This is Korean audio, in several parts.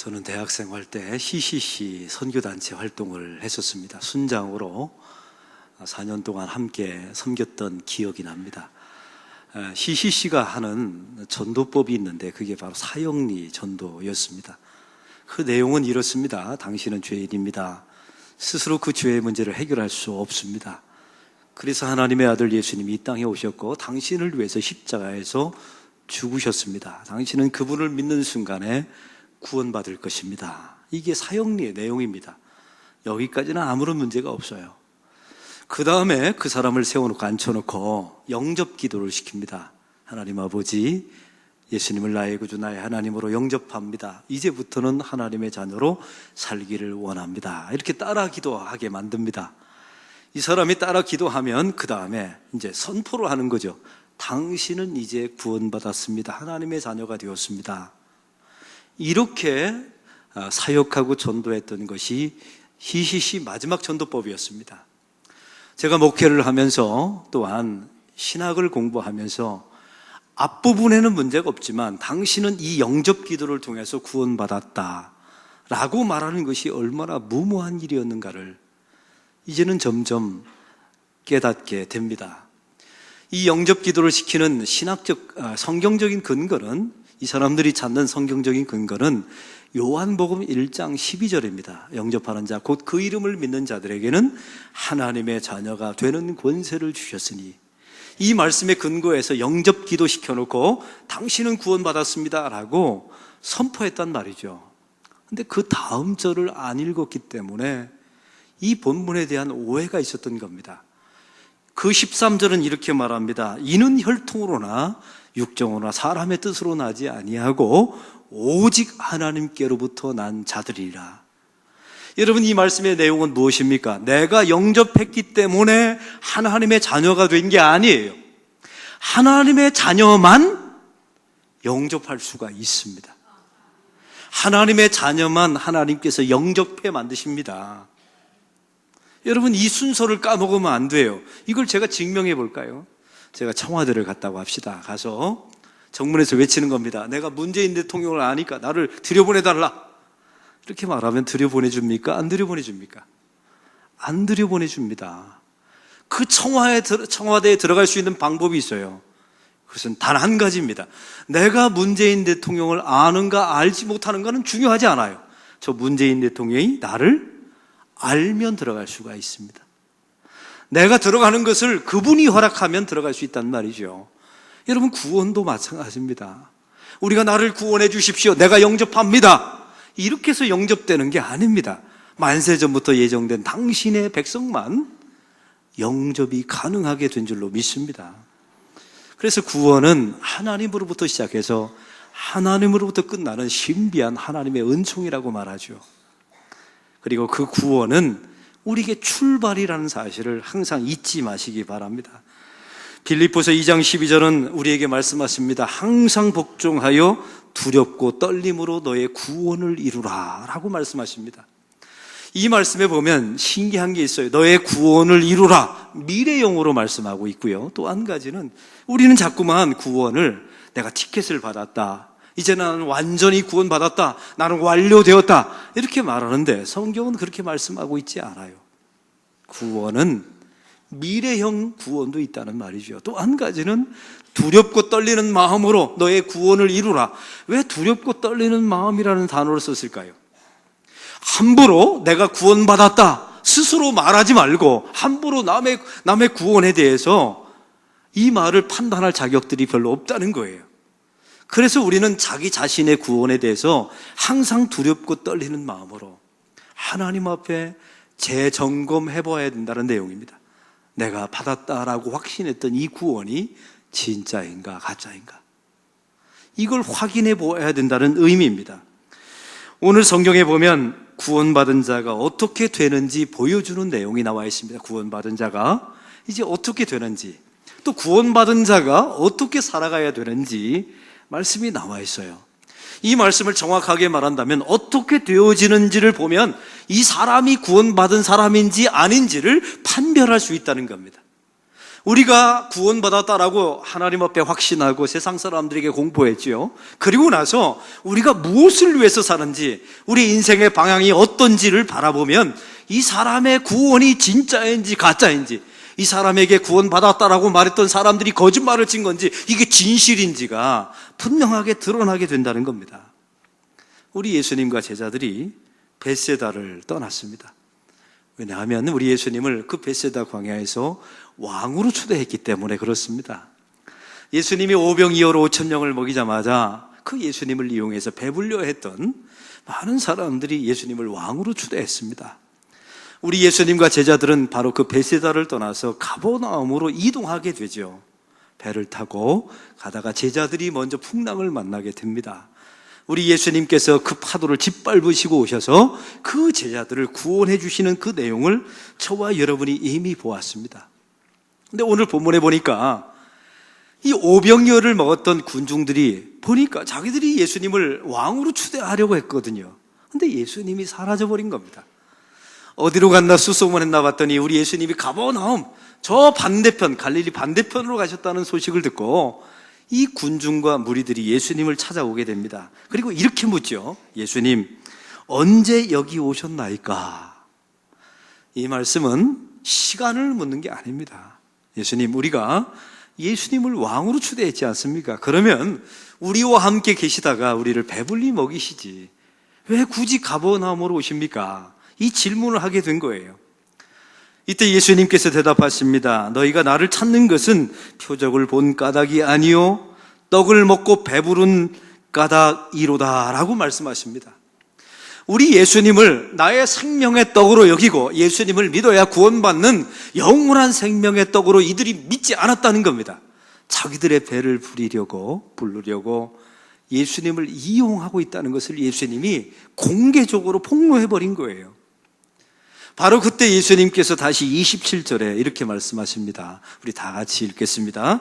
저는 대학생 할 때 CCC 선교단체 활동을 했었습니다. 순장으로 4년 동안 함께 섬겼던 기억이 납니다. CCC가 하는 전도법이 있는데 그게 바로 사형리 전도였습니다. 그 내용은 이렇습니다. 당신은 죄인입니다. 스스로 그 죄의 문제를 해결할 수 없습니다. 그래서 하나님의 아들 예수님이 이 땅에 오셨고 당신을 위해서 십자가에서 죽으셨습니다. 당신은 그분을 믿는 순간에 구원받을 것입니다. 이게 사형리의 내용입니다. 여기까지는 아무런 문제가 없어요. 그 다음에 그 사람을 세워놓고 앉혀놓고 영접 기도를 시킵니다. 하나님 아버지, 예수님을 나의 구주 나의 하나님으로 영접합니다. 이제부터는 하나님의 자녀로 살기를 원합니다. 이렇게 따라 기도하게 만듭니다. 이 사람이 따라 기도하면 그 다음에 이제 선포를 하는 거죠. 당신은 이제 구원받았습니다. 하나님의 자녀가 되었습니다. 이렇게 사역하고 전도했던 것이 CCC 마지막 전도법이었습니다. 제가 목회를 하면서 또한 신학을 공부하면서 앞부분에는 문제가 없지만 당신은 이 영접 기도를 통해서 구원받았다 라고 말하는 것이 얼마나 무모한 일이었는가를 이제는 점점 깨닫게 됩니다. 이 영접 기도를 시키는 신학적, 성경적인 근거는, 이 사람들이 찾는 성경적인 근거는 요한복음 1장 12절입니다. 영접하는 자, 곧 그 이름을 믿는 자들에게는 하나님의 자녀가 되는 권세를 주셨으니, 이 말씀의 근거에서 영접 기도 시켜놓고 당신은 구원받았습니다 라고 선포했단 말이죠. 근데 그 다음 절을 안 읽었기 때문에 이 본문에 대한 오해가 있었던 겁니다. 그 13절은 이렇게 말합니다. 이는 혈통으로나 육정으로나 사람의 뜻으로 나지 아니하고 오직 하나님께로부터 난 자들이라. 여러분, 이 말씀의 내용은 무엇입니까? 내가 영접했기 때문에 하나님의 자녀가 된 게 아니에요. 하나님의 자녀만 영접할 수가 있습니다. 하나님의 자녀만 하나님께서 영접해 만드십니다. 여러분, 이 순서를 까먹으면 안 돼요. 이걸 제가 증명해 볼까요? 제가 청와대를 갔다고 합시다. 가서 정문에서 외치는 겁니다. 내가 문재인 대통령을 아니까 나를 들여보내달라. 이렇게 말하면 들여보내줍니까? 안 들여보내줍니까? 안 들여보내줍니다. 그 청와대에 들어갈 수 있는 방법이 있어요. 그것은 단 한 가지입니다. 내가 문재인 대통령을 아는가 알지 못하는가는 중요하지 않아요. 저 문재인 대통령이 나를 알면 들어갈 수가 있습니다. 내가 들어가는 것을 그분이 허락하면 들어갈 수 있단 말이죠. 여러분, 구원도 마찬가지입니다. 우리가 나를 구원해 주십시오, 내가 영접합니다, 이렇게 해서 영접되는 게 아닙니다. 만세전부터 예정된 당신의 백성만 영접이 가능하게 된 줄로 믿습니다. 그래서 구원은 하나님으로부터 시작해서 하나님으로부터 끝나는 신비한 하나님의 은총이라고 말하죠. 그리고 그 구원은 우리에게 출발이라는 사실을 항상 잊지 마시기 바랍니다. 빌립보서 2장 12절은 우리에게 말씀하십니다. 항상 복종하여 두렵고 떨림으로 너의 구원을 이루라 라고 말씀하십니다. 이 말씀에 보면 신기한 게 있어요. 너의 구원을 이루라, 미래형으로 말씀하고 있고요. 또 한 가지는 우리는 자꾸만 구원을 내가 티켓을 받았다, 이제 나는 완전히 구원받았다, 나는 완료되었다, 이렇게 말하는데 성경은 그렇게 말씀하고 있지 않아요. 구원은 미래형 구원도 있다는 말이죠. 또 한 가지는 두렵고 떨리는 마음으로 너의 구원을 이루라. 왜 두렵고 떨리는 마음이라는 단어를 썼을까요? 함부로 내가 구원받았다 스스로 말하지 말고 함부로 남의 구원에 대해서 이 말을 판단할 자격들이 별로 없다는 거예요. 그래서 우리는 자기 자신의 구원에 대해서 항상 두렵고 떨리는 마음으로 하나님 앞에 재점검해 봐야 된다는 내용입니다. 내가 받았다라고 확신했던 이 구원이 진짜인가 가짜인가, 이걸 확인해 보아야 된다는 의미입니다. 오늘 성경에 보면 구원받은 자가 어떻게 되는지 보여주는 내용이 나와 있습니다. 구원받은 자가 이제 어떻게 되는지, 또 구원받은 자가 어떻게 살아가야 되는지 말씀이 나와 있어요. 이 말씀을 정확하게 말한다면 어떻게 되어지는지를 보면 이 사람이 구원받은 사람인지 아닌지를 판별할 수 있다는 겁니다. 우리가 구원받았다라고 하나님 앞에 확신하고 세상 사람들에게 공포했지요. 그리고 나서 우리가 무엇을 위해서 사는지, 우리 인생의 방향이 어떤지를 바라보면 이 사람의 구원이 진짜인지 가짜인지, 이 사람에게 구원받았다라고 말했던 사람들이 거짓말을 친 건지, 이게 진실인지가 분명하게 드러나게 된다는 겁니다. 우리 예수님과 제자들이 벳세다를 떠났습니다. 왜냐하면 우리 예수님을 그 벳세다 광야에서 왕으로 초대했기 때문에 그렇습니다. 예수님이 오병이어로 5,000명을 먹이자마자 그 예수님을 이용해서 배불려 했던 많은 사람들이 예수님을 왕으로 초대했습니다. 우리 예수님과 제자들은 바로 그 벳세다를 떠나서 가버나움으로 이동하게 되죠. 배를 타고 가다가 제자들이 먼저 풍랑을 만나게 됩니다. 우리 예수님께서 그 파도를 짓밟으시고 오셔서 그 제자들을 구원해 주시는 그 내용을 저와 여러분이 이미 보았습니다. 근데 오늘 본문에 보니까 이 오병이어를 먹었던 군중들이 보니까 자기들이 예수님을 왕으로 초대하려고 했거든요. 근데 예수님이 사라져버린 겁니다. 어디로 갔나 수소문했나 봤더니 우리 예수님이 가버나움, 저 반대편, 갈릴리 반대편으로 가셨다는 소식을 듣고 이 군중과 무리들이 예수님을 찾아오게 됩니다. 그리고 이렇게 묻죠. 예수님, 언제 여기 오셨나이까? 이 말씀은 시간을 묻는 게 아닙니다. 예수님, 우리가 예수님을 왕으로 초대했지 않습니까? 그러면 우리와 함께 계시다가 우리를 배불리 먹이시지 왜 굳이 가버나움으로 오십니까? 이 질문을 하게 된 거예요. 이때 예수님께서 대답하십니다. 너희가 나를 찾는 것은 표적을 본 까닭이 아니요 떡을 먹고 배부른 까닭이로다 라고 말씀하십니다. 우리 예수님을 나의 생명의 떡으로 여기고 예수님을 믿어야 구원받는 영원한 생명의 떡으로 이들이 믿지 않았다는 겁니다. 자기들의 배를 부르려고 예수님을 이용하고 있다는 것을 예수님이 공개적으로 폭로해버린 거예요. 바로 그때 예수님께서 다시 27절에 이렇게 말씀하십니다. 우리 다 같이 읽겠습니다.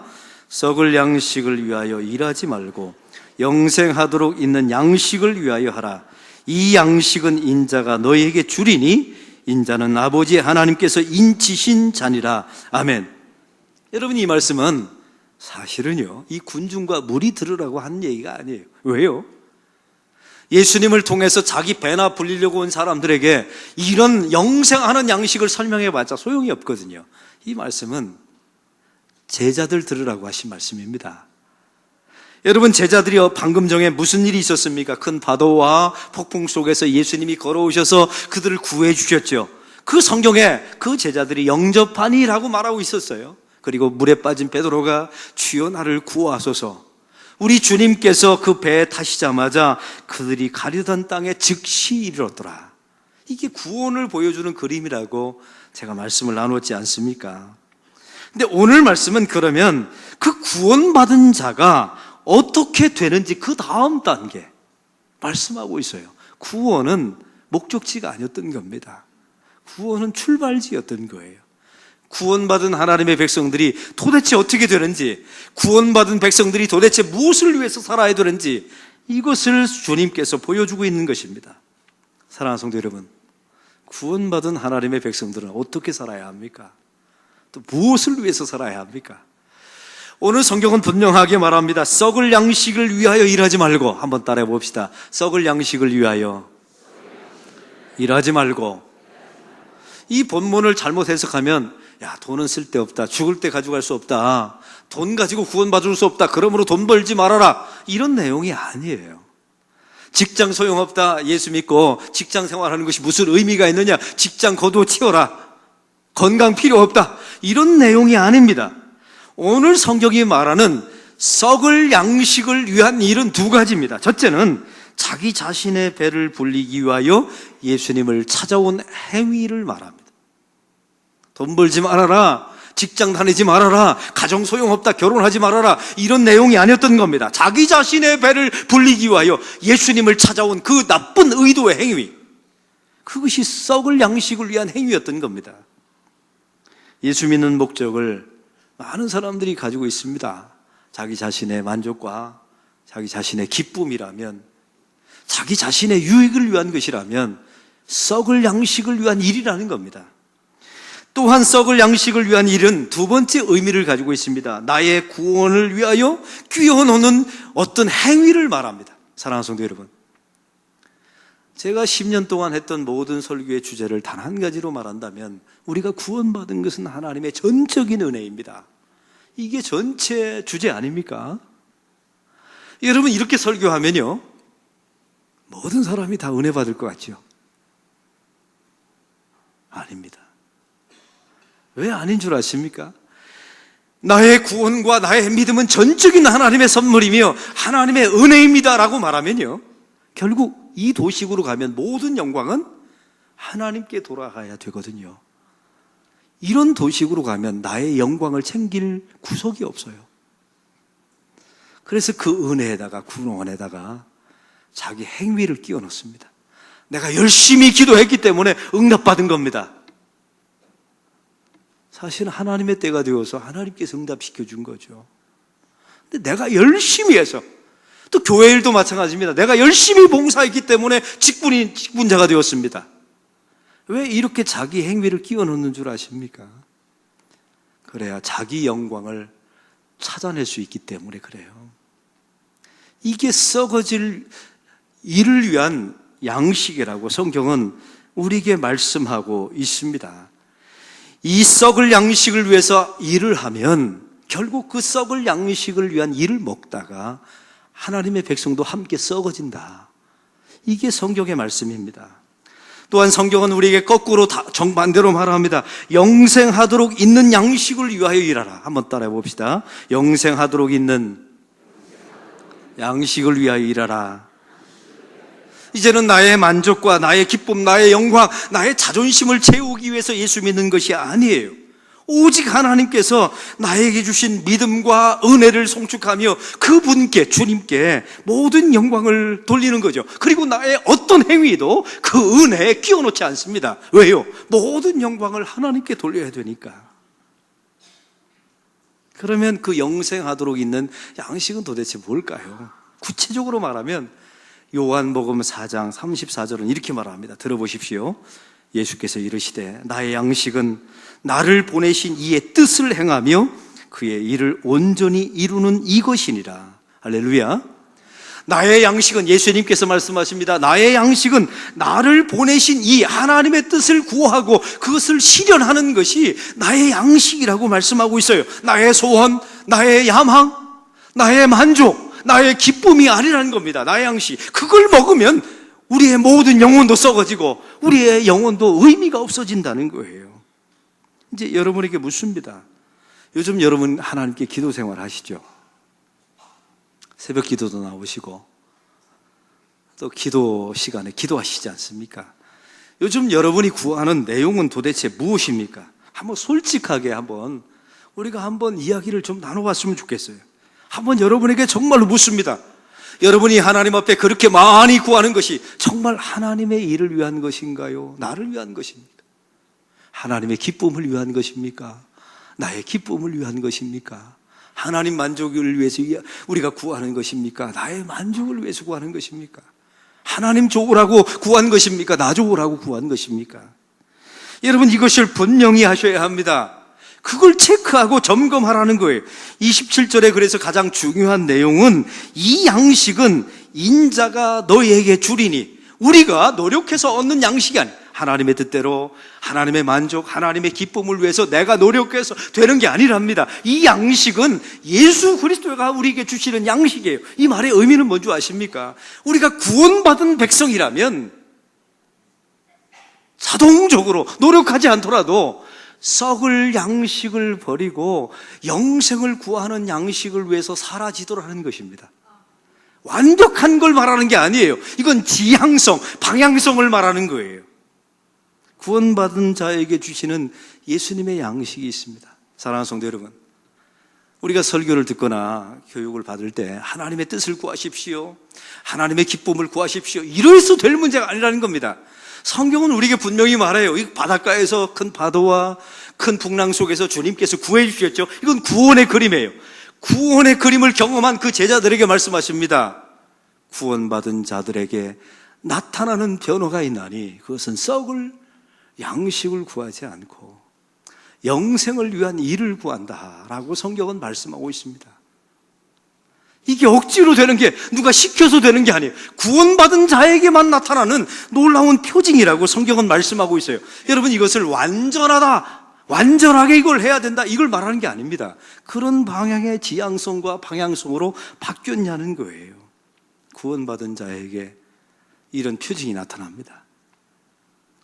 썩을 양식을 위하여 일하지 말고 영생하도록 있는 양식을 위하여 하라. 이 양식은 인자가 너희에게 주리니 인자는 아버지 하나님께서 인치신 자니라. 아멘. 여러분, 이 말씀은 사실은요, 이 군중과 무리 들으라고 한 얘기가 아니에요. 왜요? 예수님을 통해서 자기 배나 불리려고 온 사람들에게 이런 영생하는 양식을 설명해봤자 소용이 없거든요. 이 말씀은 제자들 들으라고 하신 말씀입니다. 여러분, 제자들이 방금 전에 무슨 일이 있었습니까? 큰 파도와 폭풍 속에서 예수님이 걸어오셔서 그들을 구해 주셨죠. 그 성경에 그 제자들이 영접하니라고 말하고 있었어요. 그리고 물에 빠진 베드로가 주여 나를 구하소서. 우리 주님께서 그 배에 타시자마자 그들이 가려던 땅에 즉시 이르렀더라. 이게 구원을 보여주는 그림이라고 제가 말씀을 나눴지 않습니까? 근데 오늘 말씀은 그러면 그 구원받은 자가 어떻게 되는지 그 다음 단계 말씀하고 있어요. 구원은 목적지가 아니었던 겁니다. 구원은 출발지였던 거예요. 구원받은 하나님의 백성들이 도대체 어떻게 되는지, 구원받은 백성들이 도대체 무엇을 위해서 살아야 되는지, 이것을 주님께서 보여주고 있는 것입니다. 사랑하는 성도 여러분, 구원받은 하나님의 백성들은 어떻게 살아야 합니까? 또 무엇을 위해서 살아야 합니까? 오늘 성경은 분명하게 말합니다. 썩을 양식을 위하여 일하지 말고, 한번 따라해 봅시다. 썩을 양식을 위하여 일하지 말고. 이 본문을 잘못 해석하면 야, 돈은 쓸데없다, 죽을 때 가져갈 수 없다, 돈 가지고 구원받을 수 없다, 그러므로 돈 벌지 말아라, 이런 내용이 아니에요. 직장 소용없다, 예수 믿고 직장 생활하는 것이 무슨 의미가 있느냐, 직장 거두어 치워라, 건강 필요 없다, 이런 내용이 아닙니다. 오늘 성경이 말하는 썩을 양식을 위한 일은 두 가지입니다. 첫째는 자기 자신의 배를 불리기 위하여 예수님을 찾아온 행위를 말합니다. 돈 벌지 말아라, 직장 다니지 말아라, 가정 소용없다, 결혼하지 말아라, 이런 내용이 아니었던 겁니다. 자기 자신의 배를 불리기 위하여 예수님을 찾아온 그 나쁜 의도의 행위, 그것이 썩을 양식을 위한 행위였던 겁니다. 예수 믿는 목적을 많은 사람들이 가지고 있습니다. 자기 자신의 만족과 자기 자신의 기쁨이라면, 자기 자신의 유익을 위한 것이라면 썩을 양식을 위한 일이라는 겁니다. 또한 썩을 양식을 위한 일은 두 번째 의미를 가지고 있습니다. 나의 구원을 위하여 끼워놓는 어떤 행위를 말합니다. 사랑하는 성도 여러분, 제가 10년 동안 했던 모든 설교의 주제를 단 한 가지로 말한다면 우리가 구원받은 것은 하나님의 전적인 은혜입니다. 이게 전체 주제 아닙니까? 여러분, 이렇게 설교하면요, 모든 사람이 다 은혜 받을 것 같죠? 아닙니다. 왜 아닌 줄 아십니까? 나의 구원과 나의 믿음은 전적인 하나님의 선물이며 하나님의 은혜입니다 라고 말하면요, 결국 이 도식으로 가면 모든 영광은 하나님께 돌아가야 되거든요. 이런 도식으로 가면 나의 영광을 챙길 구석이 없어요. 그래서 그 은혜에다가, 구원에다가 자기 행위를 끼워 넣습니다. 내가 열심히 기도했기 때문에 응답받은 겁니다. 사실은 하나님의 때가 되어서 하나님께서 응답시켜 준 거죠. 근데 내가 열심히 해서, 또 교회 일도 마찬가지입니다. 내가 열심히 봉사했기 때문에 직분자가 되었습니다. 왜 이렇게 자기 행위를 끼워 넣는 줄 아십니까? 그래야 자기 영광을 찾아낼 수 있기 때문에 그래요. 이게 썩어질 일을 위한 양식이라고 성경은 우리에게 말씀하고 있습니다. 이 썩을 양식을 위해서 일을 하면 결국 그 썩을 양식을 위한 일을 먹다가 하나님의 백성도 함께 썩어진다. 이게 성경의 말씀입니다. 또한 성경은 우리에게 거꾸로 정반대로 말합니다. 영생하도록 있는 양식을 위하여 일하라. 한번 따라해 봅시다. 영생하도록 있는 양식을 위하여 일하라. 이제는 나의 만족과 나의 기쁨, 나의 영광, 나의 자존심을 채우기 위해서 예수 믿는 것이 아니에요. 오직 하나님께서 나에게 주신 믿음과 은혜를 송축하며 그분께, 주님께 모든 영광을 돌리는 거죠. 그리고 나의 어떤 행위도 그 은혜에 끼워놓지 않습니다. 왜요? 모든 영광을 하나님께 돌려야 되니까. 그러면 그 영생하도록 있는 양식은 도대체 뭘까요? 구체적으로 말하면 요한복음 4장 34절은 이렇게 말합니다. 들어보십시오. 예수께서 이르시되 나의 양식은 나를 보내신 이의 뜻을 행하며 그의 일을 온전히 이루는 이것이니라. 할렐루야. 나의 양식은, 예수님께서 말씀하십니다. 나의 양식은 나를 보내신 이 하나님의 뜻을 구하고 그것을 실현하는 것이 나의 양식이라고 말씀하고 있어요. 나의 소원, 나의 야망, 나의 만족, 나의 기쁨이 아니라는 겁니다. 나의 양식. 그걸 먹으면 우리의 모든 영혼도 썩어지고 우리의 영혼도 의미가 없어진다는 거예요. 이제 여러분에게 묻습니다. 요즘 여러분 하나님께 기도 생활 하시죠? 새벽 기도도 나오시고 또 기도 시간에 기도하시지 않습니까? 요즘 여러분이 구하는 내용은 도대체 무엇입니까? 한번 솔직하게 우리가 한번 이야기를 좀 나눠봤으면 좋겠어요. 한번 여러분에게 정말로 묻습니다. 여러분이 하나님 앞에 그렇게 많이 구하는 것이 정말 하나님의 일을 위한 것인가요? 나를 위한 것입니까? 하나님의 기쁨을 위한 것입니까? 나의 기쁨을 위한 것입니까? 하나님 만족을 위해서 우리가 구하는 것입니까? 나의 만족을 위해서 구하는 것입니까? 하나님 좋으라고 구한 것입니까? 나 좋으라고 구한 것입니까? 여러분, 이것을 분명히 하셔야 합니다. 그걸 체크하고 점검하라는 거예요. 27절에 그래서 가장 중요한 내용은 이 양식은 인자가 너희에게 주리니, 우리가 노력해서 얻는 양식이 아니에요. 하나님의 뜻대로 하나님의 만족, 하나님의 기쁨을 위해서 내가 노력해서 되는 게 아니랍니다. 이 양식은 예수 그리스도가 우리에게 주시는 양식이에요. 이 말의 의미는 뭔지 아십니까? 우리가 구원받은 백성이라면 자동적으로 노력하지 않더라도 썩을 양식을 버리고 영생을 구하는 양식을 위해서 사라지도록 하는 것입니다. 완벽한 걸 말하는 게 아니에요. 이건 지향성, 방향성을 말하는 거예요. 구원받은 자에게 주시는 예수님의 양식이 있습니다. 사랑하는 성도 여러분, 우리가 설교를 듣거나 교육을 받을 때 하나님의 뜻을 구하십시오, 하나님의 기쁨을 구하십시오, 이래서 될 문제가 아니라는 겁니다. 성경은 우리에게 분명히 말해요. 이 바닷가에서 큰 파도와 큰 풍랑 속에서 주님께서 구해 주셨죠. 이건 구원의 그림이에요. 구원의 그림을 경험한 그 제자들에게 말씀하십니다. 구원받은 자들에게 나타나는 변화가 있나니 그것은 썩을 양식을 구하지 않고 영생을 위한 일을 구한다라고 성경은 말씀하고 있습니다. 이게 억지로 되는 게, 누가 시켜서 되는 게 아니에요. 구원받은 자에게만 나타나는 놀라운 표징이라고 성경은 말씀하고 있어요. 여러분, 이것을 완전하게 이걸 해야 된다, 이걸 말하는 게 아닙니다. 그런 방향의 지향성과 방향성으로 바뀌었냐는 거예요. 구원받은 자에게 이런 표징이 나타납니다.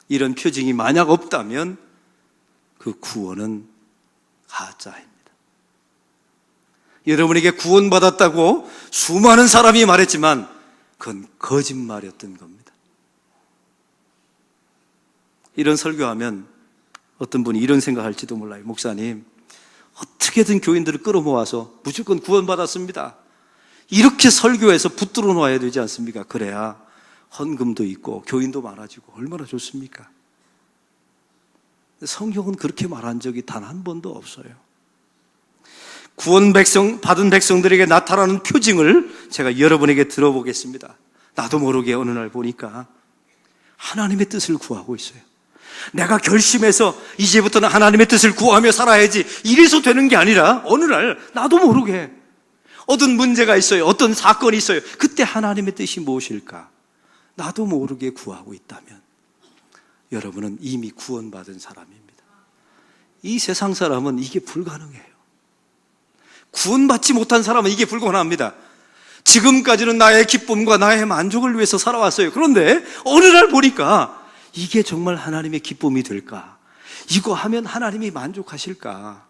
이런 표징이 만약 없다면 그 구원은 가짜입니다. 여러분에게 구원받았다고 수많은 사람이 말했지만 그건 거짓말이었던 겁니다. 이런 설교하면 어떤 분이 이런 생각할지도 몰라요. 목사님, 어떻게든 교인들을 끌어모아서 무조건 구원받았습니다, 이렇게 설교해서 붙들어 놓아야 되지 않습니까? 그래야 헌금도 있고 교인도 많아지고 얼마나 좋습니까? 성경은 그렇게 말한 적이 단 한 번도 없어요. 받은 백성들에게 나타나는 표징을 제가 여러분에게 들어보겠습니다. 나도 모르게 어느 날 보니까 하나님의 뜻을 구하고 있어요. 내가 결심해서 이제부터는 하나님의 뜻을 구하며 살아야지, 이래서 되는 게 아니라 어느 날 나도 모르게 어떤 문제가 있어요. 어떤 사건이 있어요. 그때 하나님의 뜻이 무엇일까? 나도 모르게 구하고 있다면 여러분은 이미 구원받은 사람입니다. 이 세상 사람은 이게 불가능해요. 구원받지 못한 사람은 이게 불가능합니다. 지금까지는 나의 기쁨과 나의 만족을 위해서 살아왔어요. 그런데 어느 날 보니까 이게 정말 하나님의 기쁨이 될까? 이거 하면 하나님이 만족하실까?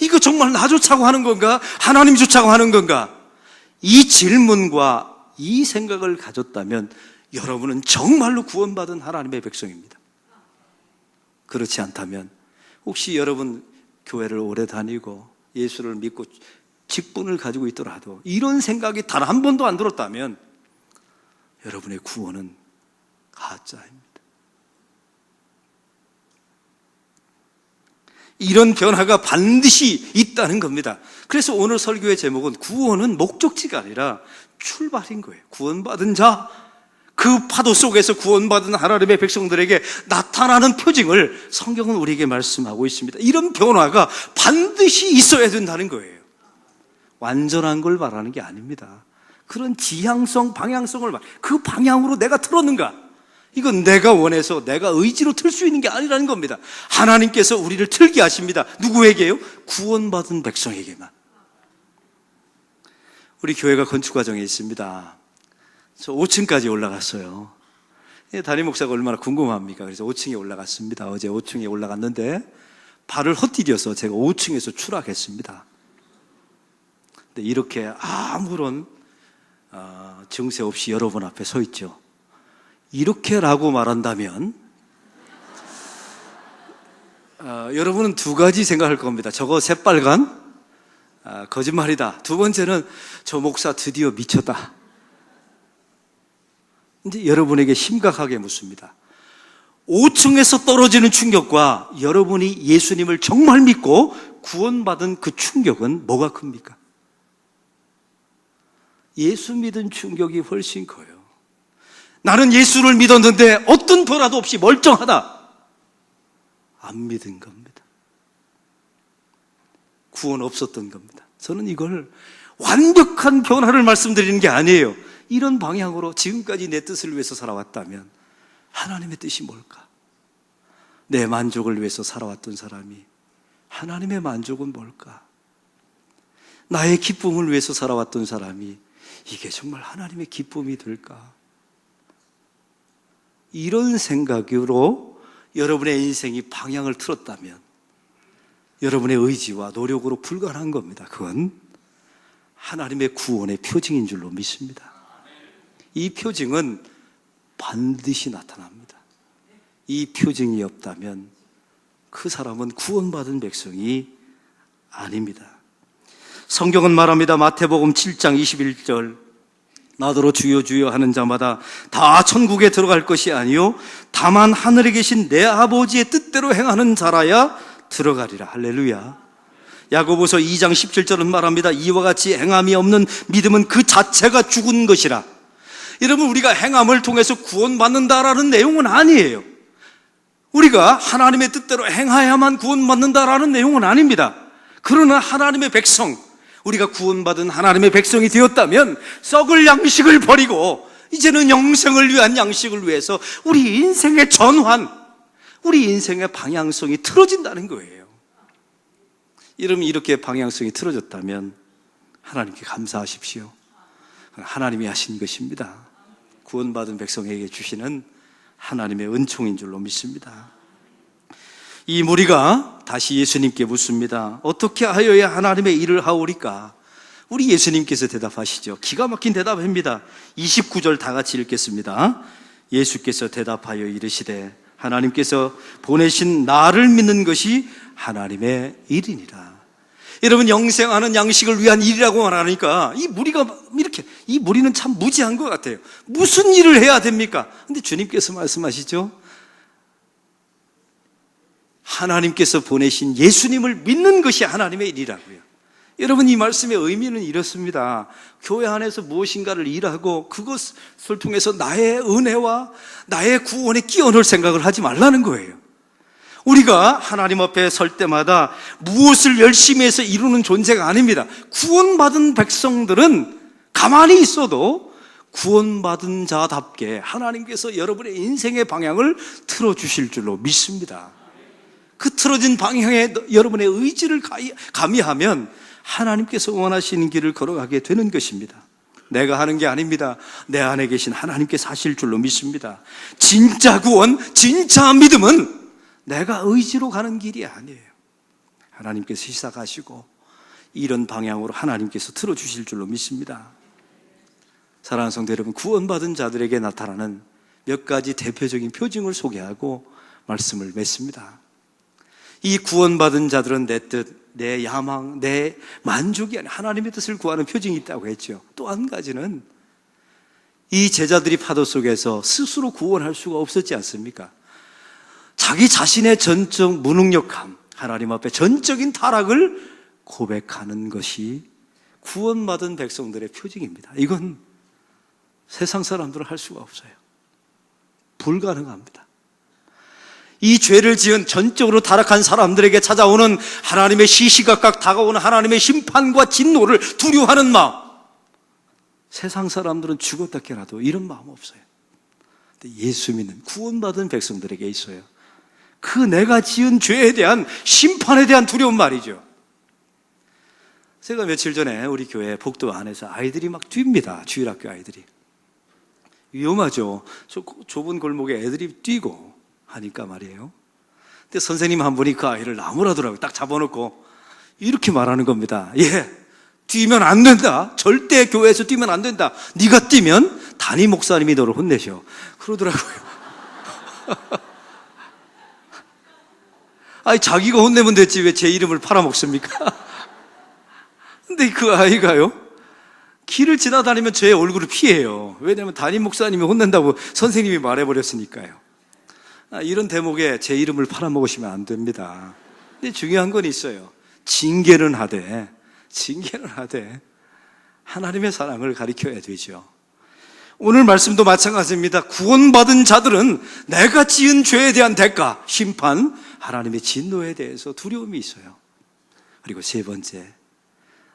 이거 정말 나 좋자고 하는 건가? 하나님 좋자고 하는 건가? 이 질문과 이 생각을 가졌다면 여러분은 정말로 구원받은 하나님의 백성입니다. 그렇지 않다면 혹시 여러분 교회를 오래 다니고 예수를 믿고 직분을 가지고 있더라도 이런 생각이 단 한 번도 안 들었다면 여러분의 구원은 가짜입니다. 이런 변화가 반드시 있다는 겁니다. 그래서 오늘 설교의 제목은 구원은 목적지가 아니라 출발인 거예요. 구원받은 자, 그 파도 속에서 구원받은 하나님의 백성들에게 나타나는 표징을 성경은 우리에게 말씀하고 있습니다. 이런 변화가 반드시 있어야 된다는 거예요. 완전한 걸 말하는 게 아닙니다. 그런 지향성, 방향성을 그 방향으로 내가 틀었는가? 이건 내가 원해서 내가 의지로 틀 수 있는 게 아니라는 겁니다. 하나님께서 우리를 틀게 하십니다. 누구에게요? 구원받은 백성에게만. 우리 교회가 건축 과정에 있습니다. 저 5층까지 올라갔어요. 담임 목사가 얼마나 궁금합니까? 그래서 5층에 올라갔습니다. 어제 5층에 올라갔는데 발을 헛디뎌서 제가 5층에서 추락했습니다. 근데 이렇게 아무런 증세 없이 여러분 앞에 서 있죠. 이렇게라고 말한다면 여러분은 두 가지 생각할 겁니다. 저거 새빨간 거짓말이다. 두 번째는 저 목사 드디어 미쳤다. 이제 여러분에게 심각하게 묻습니다. 5층에서 떨어지는 충격과 여러분이 예수님을 정말 믿고 구원받은 그 충격은 뭐가 큽니까? 예수 믿은 충격이 훨씬 커요. 나는 예수를 믿었는데 어떤 변화도 없이 멀쩡하다. 안 믿은 겁니다. 구원 없었던 겁니다. 저는 이걸 완벽한 변화를 말씀드리는 게 아니에요. 이런 방향으로 지금까지 내 뜻을 위해서 살아왔다면 하나님의 뜻이 뭘까? 내 만족을 위해서 살아왔던 사람이 하나님의 만족은 뭘까? 나의 기쁨을 위해서 살아왔던 사람이 이게 정말 하나님의 기쁨이 될까? 이런 생각으로 여러분의 인생이 방향을 틀었다면 여러분의 의지와 노력으로 불가능한 겁니다. 그건 하나님의 구원의 표징인 줄로 믿습니다. 이 표징은 반드시 나타납니다. 이 표징이 없다면 그 사람은 구원받은 백성이 아닙니다. 성경은 말합니다. 마태복음 7장 21절 나더러 주여 주여 하는 자마다 다 천국에 들어갈 것이 아니요 다만 하늘에 계신 내 아버지의 뜻대로 행하는 자라야 들어가리라. 할렐루야. 야고보서 2장 17절은 말합니다. 이와 같이 행함이 없는 믿음은 그 자체가 죽은 것이라. 여러분, 우리가 행함을 통해서 구원받는다라는 내용은 아니에요. 우리가 하나님의 뜻대로 행하야만 구원받는다라는 내용은 아닙니다. 그러나 하나님의 백성, 우리가 구원받은 하나님의 백성이 되었다면 썩을 양식을 버리고 이제는 영생을 위한 양식을 위해서 우리 인생의 전환, 우리 인생의 방향성이 틀어진다는 거예요. 이러면 이렇게 방향성이 틀어졌다면 하나님께 감사하십시오. 하나님이 하신 것입니다. 구원받은 백성에게 주시는 하나님의 은총인 줄로 믿습니다. 이 무리가 다시 예수님께 묻습니다. 어떻게 하여야 하나님의 일을 하오리까? 우리 예수님께서 대답하시죠. 기가 막힌 대답입니다. 29절 다 같이 읽겠습니다. 예수께서 대답하여 이르시되 하나님께서 보내신 나를 믿는 것이 하나님의 일이니라. 여러분, 영생하는 양식을 위한 일이라고 말하니까 이 무리가 이렇게, 이 무리는 참 무지한 것 같아요. 무슨 일을 해야 됩니까? 근데 주님께서 말씀하시죠. 하나님께서 보내신 예수님을 믿는 것이 하나님의 일이라고요. 여러분, 이 말씀의 의미는 이렇습니다. 교회 안에서 무엇인가를 일하고 그것을 통해서 나의 은혜와 나의 구원에 끼어넣을 생각을 하지 말라는 거예요. 우리가 하나님 앞에 설 때마다 무엇을 열심히 해서 이루는 존재가 아닙니다. 구원받은 백성들은 가만히 있어도 구원받은 자답게 하나님께서 여러분의 인생의 방향을 틀어주실 줄로 믿습니다. 그 틀어진 방향에 여러분의 의지를 가미하면 하나님께서 원하시는 길을 걸어가게 되는 것입니다. 내가 하는 게 아닙니다. 내 안에 계신 하나님께서 하실 줄로 믿습니다. 진짜 구원, 진짜 믿음은 내가 의지로 가는 길이 아니에요. 하나님께서 시작하시고 이런 방향으로 하나님께서 틀어주실 줄로 믿습니다. 사랑하는 성도 여러분, 구원받은 자들에게 나타나는 몇 가지 대표적인 표징을 소개하고 말씀을 맺습니다. 이 구원받은 자들은 내 뜻, 내 야망, 내 만족이 아닌 하나님의 뜻을 구하는 표징이 있다고 했죠. 또 한 가지는 이 제자들이 파도 속에서 스스로 구원할 수가 없었지 않습니까? 자기 자신의 전적 무능력함, 하나님 앞에 전적인 타락을 고백하는 것이 구원받은 백성들의 표징입니다. 이건 세상 사람들은 할 수가 없어요. 불가능합니다. 이 죄를 지은 전적으로 타락한 사람들에게 찾아오는 하나님의 시시각각 다가오는 하나님의 심판과 진노를 두려워하는 마음, 세상 사람들은 죽었다 깨라도 이런 마음 없어요. 근데 예수 믿는 구원받은 백성들에게 있어요. 그 내가 지은 죄에 대한 심판에 대한 두려움 말이죠. 제가 며칠 전에 우리 교회 복도 안에서 아이들이 막 뜁니다. 주일학교 아이들이. 위험하죠. 좁은 골목에 애들이 뛰고 하니까 말이에요. 근데 선생님 한 분이 그 아이를 나무라더라고요. 딱 잡아놓고 이렇게 말하는 겁니다. 예, 뛰면 안 된다. 절대 교회에서 뛰면 안 된다. 네가 뛰면 담임 목사님이 너를 혼내셔. 그러더라고요. 아니, 자기가 혼내면 됐지 왜 제 이름을 팔아먹습니까? 근데 그 아이가요, 길을 지나다니면 제 얼굴을 피해요. 왜냐하면 담임 목사님이 혼낸다고 선생님이 말해버렸으니까요. 이런 대목에 제 이름을 팔아먹으시면 안 됩니다. 근데 중요한 건 있어요. 징계는 하되 하나님의 사랑을 가리켜야 되죠. 오늘 말씀도 마찬가지입니다. 구원받은 자들은 내가 지은 죄에 대한 대가, 심판, 하나님의 진노에 대해서 두려움이 있어요. 그리고 세 번째,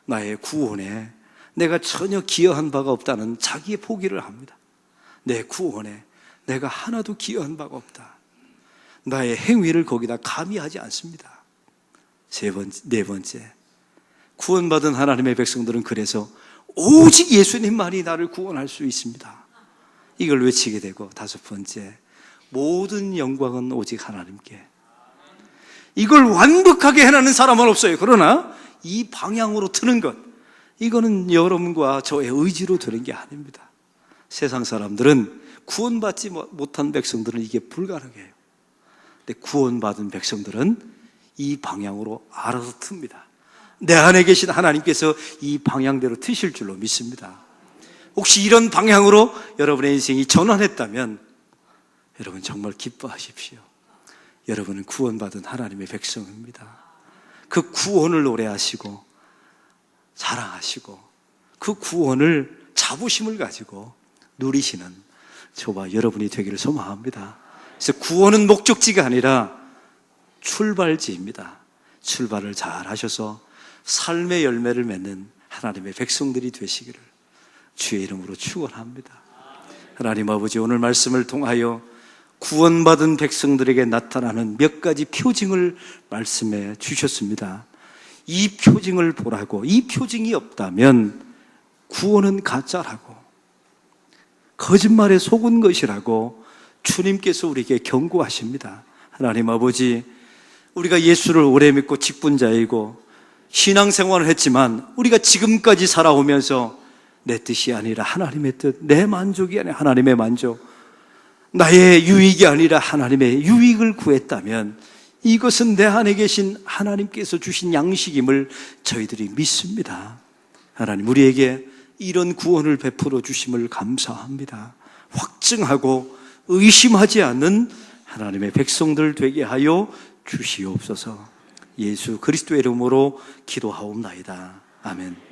나의 구원에 내가 전혀 기여한 바가 없다는 자기의 포기를 합니다. 내 구원에 내가 하나도 기여한 바가 없다. 나의 행위를 거기다 가미하지 않습니다. 네 번째, 구원받은 하나님의 백성들은 그래서 오직 예수님만이 나를 구원할 수 있습니다. 이걸 외치게 되고, 다섯 번째, 모든 영광은 오직 하나님께. 이걸 완벽하게 해내는 사람은 없어요. 그러나 이 방향으로 트는 것, 이거는 여러분과 저의 의지로 되는 게 아닙니다. 세상 사람들은 구원받지 못한 백성들은 이게 불가능해요. 근데 구원받은 백성들은 이 방향으로 알아서 틉니다. 내 안에 계신 하나님께서 이 방향대로 트실 줄로 믿습니다. 혹시 이런 방향으로 여러분의 인생이 전환했다면 여러분 정말 기뻐하십시오. 여러분은 구원받은 하나님의 백성입니다. 그 구원을 노래하시고 자랑하시고 그 구원을 자부심을 가지고 누리시는 저와 여러분이 되기를 소망합니다. 그래서 구원은 목적지가 아니라 출발지입니다. 출발을 잘 하셔서 삶의 열매를 맺는 하나님의 백성들이 되시기를 주의 이름으로 축원합니다. 하나님 아버지, 오늘 말씀을 통하여 구원받은 백성들에게 나타나는 몇 가지 표징을 말씀해 주셨습니다. 이 표징을 보라고, 이 표징이 없다면 구원은 가짜라고, 거짓말에 속은 것이라고 주님께서 우리에게 경고하십니다. 하나님 아버지, 우리가 예수를 오래 믿고 직분자이고 신앙생활을 했지만 우리가 지금까지 살아오면서 내 뜻이 아니라 하나님의 뜻, 내 만족이 아니라 하나님의 만족, 나의 유익이 아니라 하나님의 유익을 구했다면 이것은 내 안에 계신 하나님께서 주신 양식임을 저희들이 믿습니다. 하나님, 우리에게 이런 구원을 베풀어 주심을 감사합니다. 확증하고 의심하지 않는 하나님의 백성들 되게 하여 주시옵소서. 예수 그리스도의 이름으로 기도하옵나이다. 아멘.